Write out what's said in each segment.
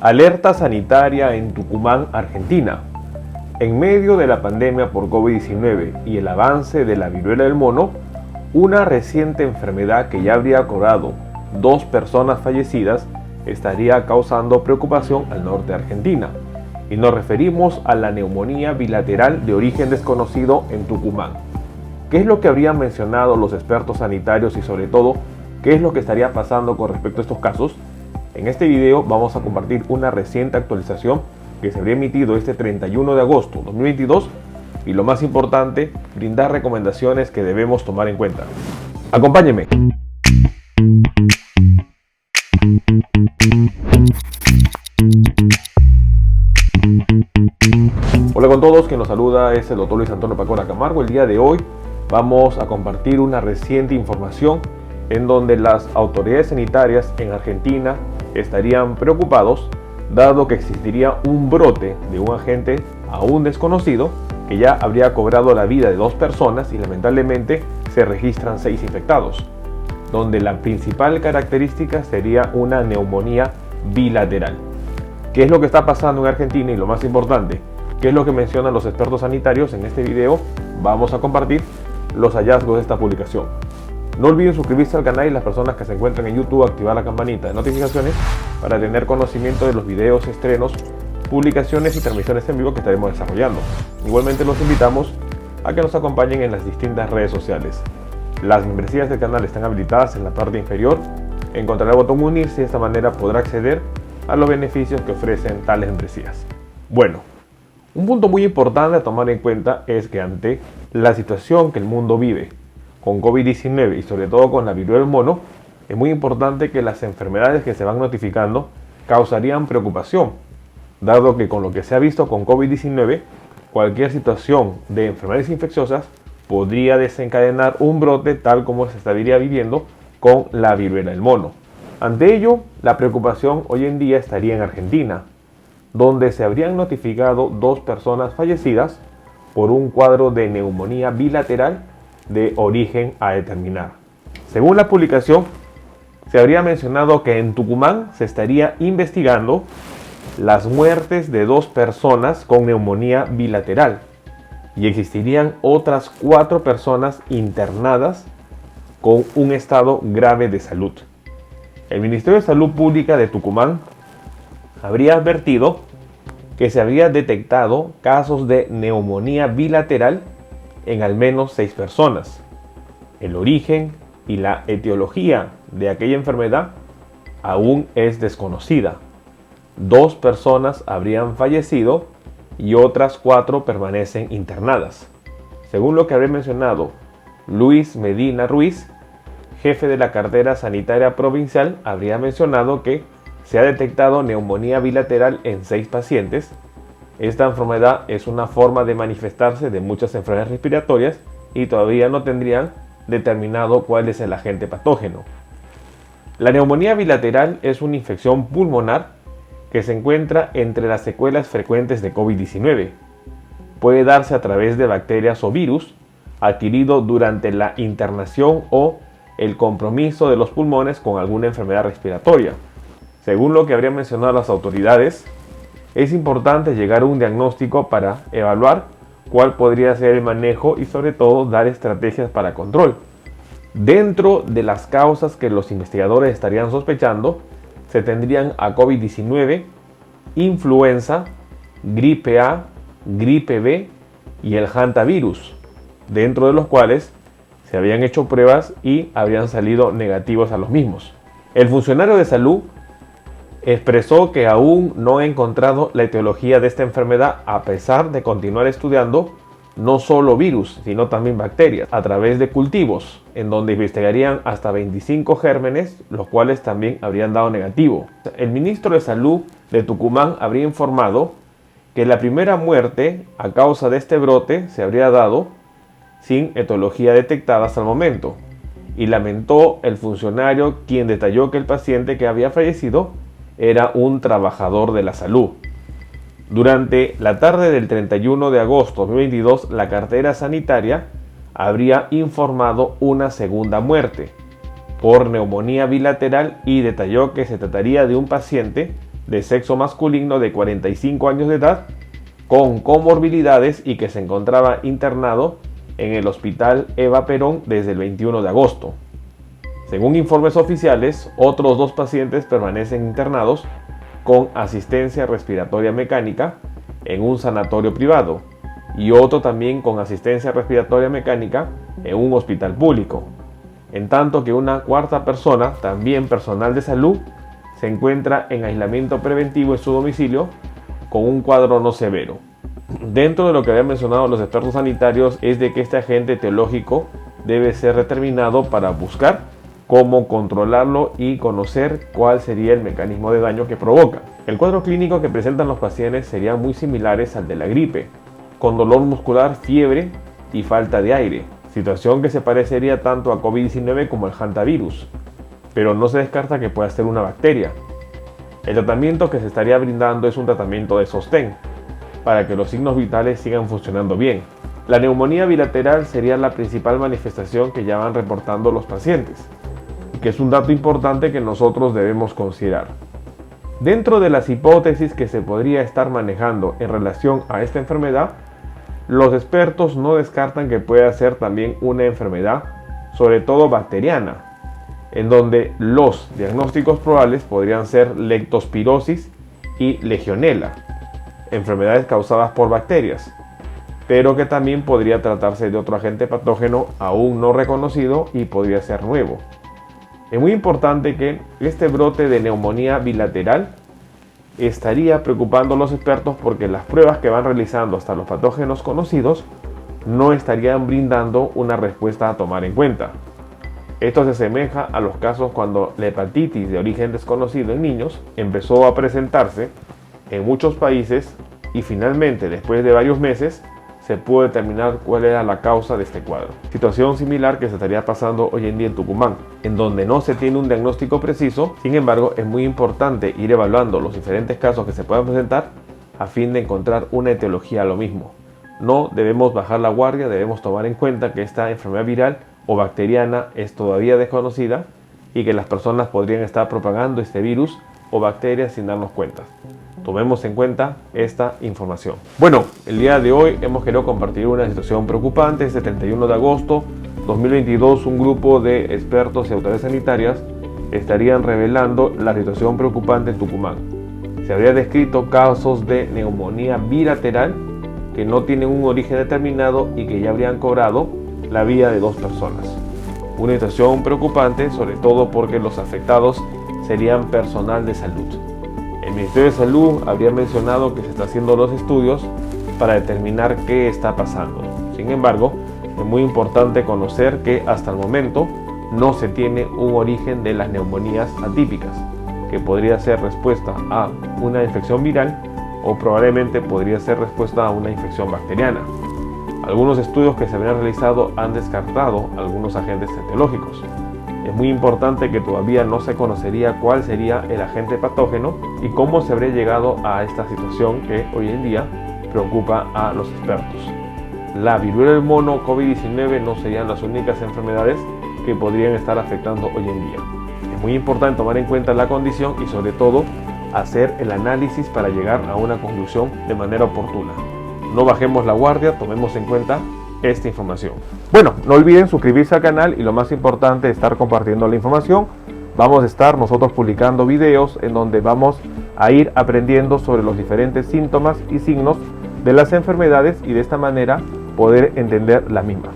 Alerta sanitaria en Tucumán, Argentina. En medio de la pandemia por COVID-19 y el avance de la viruela del mono, una reciente enfermedad que ya habría cobrado 2 personas fallecidas estaría causando preocupación al norte de Argentina. Y nos referimos a la neumonía bilateral de origen desconocido en Tucumán. ¿Qué es lo que habrían mencionado los expertos sanitarios y sobre todo, qué es lo que estaría pasando con respecto a estos casos? En este video vamos a compartir una reciente actualización que se habría emitido este 31 de agosto de 2022 y lo más importante, brindar recomendaciones que debemos tomar en cuenta. Acompáñenme. Hola con todos, quien nos saluda es el doctor Luis Antonio Pacora Camargo. El día de hoy vamos a compartir una reciente información en donde las autoridades sanitarias en Argentina estarían preocupados dado que existiría un brote de un agente aún desconocido que ya habría cobrado la vida de 2 personas y lamentablemente se registran 6 infectados, donde la principal característica sería una neumonía bilateral. ¿Qué es lo que está pasando en Argentina? Y lo más importante, ¿qué es lo que mencionan los expertos sanitarios? En este video vamos a compartir los hallazgos de esta publicación. No olviden suscribirse al canal y las personas que se encuentran en YouTube activar la campanita de notificaciones para tener conocimiento de los videos, estrenos, publicaciones y transmisiones en vivo que estaremos desarrollando. Igualmente los invitamos a que nos acompañen en las distintas redes sociales. Las membresías del canal están habilitadas en la parte inferior. Encontrará el botón unirse y de esta manera podrá acceder a los beneficios que ofrecen tales membresías. Bueno, un punto muy importante a tomar en cuenta es que ante la situación que el mundo vive con COVID-19 y sobre todo con la viruela del mono, es muy importante que las enfermedades que se van notificando causarían preocupación, dado que con lo que se ha visto con COVID-19, cualquier situación de enfermedades infecciosas podría desencadenar un brote tal como se estaría viviendo con la viruela del mono. Ante ello, la preocupación hoy en día estaría en Argentina, donde se habrían notificado 2 personas fallecidas por un cuadro de neumonía bilateral de origen a determinar. Según la publicación, se habría mencionado que en Tucumán se estaría investigando las muertes de 2 personas con neumonía bilateral y existirían otras 4 personas internadas con un estado grave de salud. El Ministerio de Salud Pública de Tucumán habría advertido que se había detectado casos de neumonía bilateral en al menos 6 personas. El origen y la etiología de aquella enfermedad aún es desconocida. 2 personas habrían fallecido y otras 4 permanecen internadas. Según lo que habría mencionado Luis Medina Ruiz, jefe de la cartera sanitaria provincial, habría mencionado que se ha detectado neumonía bilateral en 6 pacientes. Esta enfermedad es una forma de manifestarse de muchas enfermedades respiratorias y todavía no tendrían determinado cuál es el agente patógeno. La neumonía bilateral es una infección pulmonar que se encuentra entre las secuelas frecuentes de COVID-19. Puede darse a través de bacterias o virus adquirido durante la internación o el compromiso de los pulmones con alguna enfermedad respiratoria. Según lo que habrían mencionado las autoridades, es importante llegar a un diagnóstico para evaluar cuál podría ser el manejo y sobre todo dar estrategias para control. Dentro de las causas que los investigadores estarían sospechando, se tendrían a COVID-19, influenza, gripe A, gripe B y el hantavirus, dentro de los cuales se habían hecho pruebas y habrían salido negativos a los mismos. El funcionario de salud expresó que aún no ha encontrado la etiología de esta enfermedad a pesar de continuar estudiando no solo virus, sino también bacterias a través de cultivos, en donde investigarían hasta 25 gérmenes, los cuales también habrían dado negativo. El ministro de Salud de Tucumán habría informado que la primera muerte a causa de este brote se habría dado sin etiología detectada hasta el momento, y lamentó el funcionario quien detalló que el paciente que había fallecido era un trabajador de la salud. Durante la tarde del 31 de agosto de 2022, la cartera sanitaria habría informado una segunda muerte por neumonía bilateral y detalló que se trataría de un paciente de sexo masculino de 45 años de edad con comorbilidades y que se encontraba internado en el Hospital Eva Perón desde el 21 de agosto. Según informes oficiales, otros 2 pacientes permanecen internados con asistencia respiratoria mecánica en un sanatorio privado y otro también con asistencia respiratoria mecánica en un hospital público, en tanto que una 4ª persona, también personal de salud, se encuentra en aislamiento preventivo en su domicilio con un cuadro no severo. Dentro de lo que habían mencionado los expertos sanitarios es de que este agente etiológico debe ser determinado para buscar cómo controlarlo y conocer cuál sería el mecanismo de daño que provoca. El cuadro clínico que presentan los pacientes serían muy similares al de la gripe, con dolor muscular, fiebre y falta de aire, situación que se parecería tanto a COVID-19 como al hantavirus, pero no se descarta que pueda ser una bacteria. El tratamiento que se estaría brindando es un tratamiento de sostén, para que los signos vitales sigan funcionando bien. La neumonía bilateral sería la principal manifestación que ya van reportando los pacientes, y que es un dato importante que nosotros debemos considerar. Dentro de las hipótesis que se podría estar manejando en relación a esta enfermedad, los expertos no descartan que pueda ser también una enfermedad, sobre todo bacteriana, en donde los diagnósticos probables podrían ser leptospirosis y legionela, enfermedades causadas por bacterias, pero que también podría tratarse de otro agente patógeno aún no reconocido y podría ser nuevo. Es muy importante que este brote de neumonía bilateral estaría preocupando a los expertos porque las pruebas que van realizando hasta los patógenos conocidos no estarían brindando una respuesta a tomar en cuenta. Esto se asemeja a los casos cuando la hepatitis de origen desconocido en niños empezó a presentarse en muchos países y finalmente, después de varios meses, se pudo determinar cuál era la causa de este cuadro. Situación similar que se estaría pasando hoy en día en Tucumán, en donde no se tiene un diagnóstico preciso. Sin embargo, es muy importante ir evaluando los diferentes casos que se puedan presentar a fin de encontrar una etiología a lo mismo. No debemos bajar la guardia, debemos tomar en cuenta que esta enfermedad viral o bacteriana es todavía desconocida y que las personas podrían estar propagando este virus o bacterias sin darnos cuenta. Tomemos en cuenta esta información. Bueno, el día de hoy hemos querido compartir una situación preocupante. Este 31 de agosto 2022, un grupo de expertos y autoridades sanitarias estarían revelando la situación preocupante en Tucumán. Se habría descrito casos de neumonía bilateral que no tienen un origen determinado y que ya habrían cobrado la vida de 2 personas. Una situación preocupante, sobre todo porque los afectados serían personal de salud. El Ministerio de Salud habría mencionado que se está haciendo los estudios para determinar qué está pasando. Sin embargo, es muy importante conocer que hasta el momento no se tiene un origen de las neumonías atípicas, que podría ser respuesta a una infección viral o probablemente podría ser respuesta a una infección bacteriana. Algunos estudios que se habían realizado han descartado algunos agentes etiológicos. Es muy importante que todavía no se conocería cuál sería el agente patógeno y cómo se habría llegado a esta situación que hoy en día preocupa a los expertos. La viruela del mono, COVID-19 no serían las únicas enfermedades que podrían estar afectando hoy en día. Es muy importante tomar en cuenta la condición y sobre todo hacer el análisis para llegar a una conclusión de manera oportuna. No bajemos la guardia, tomemos en cuenta esta información. Bueno, no olviden suscribirse al canal y lo más importante, estar compartiendo la información. Vamos a estar nosotros publicando videos en donde vamos a ir aprendiendo sobre los diferentes síntomas y signos de las enfermedades y de esta manera poder entender las mismas.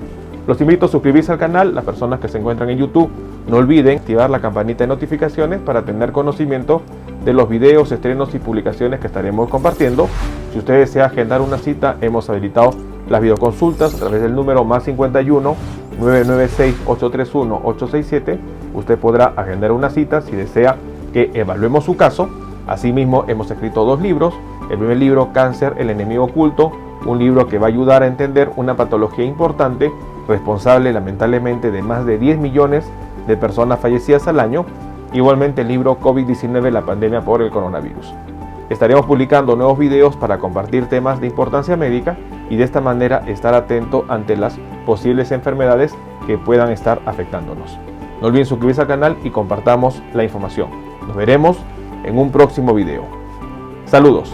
Los invito a suscribirse al canal. Las personas que se encuentran en YouTube, no olviden activar la campanita de notificaciones para tener conocimiento de los videos, estrenos y publicaciones que estaremos compartiendo. Si usted desea agendar una cita, hemos habilitado las videoconsultas a través del número +51 996 831 867. Usted podrá agendar una cita si desea que evaluemos su caso. Asimismo, hemos escrito 2 libros. El primer libro, Cáncer, el enemigo oculto, un libro que va a ayudar a entender una patología importante, responsable lamentablemente de más de 10 millones de personas fallecidas al año. Igualmente el libro COVID-19, la pandemia por el coronavirus. Estaremos publicando nuevos videos para compartir temas de importancia médica y de esta manera estar atento ante las posibles enfermedades que puedan estar afectándonos. No olviden suscribirse al canal y compartamos la información. Nos veremos en un próximo video. Saludos.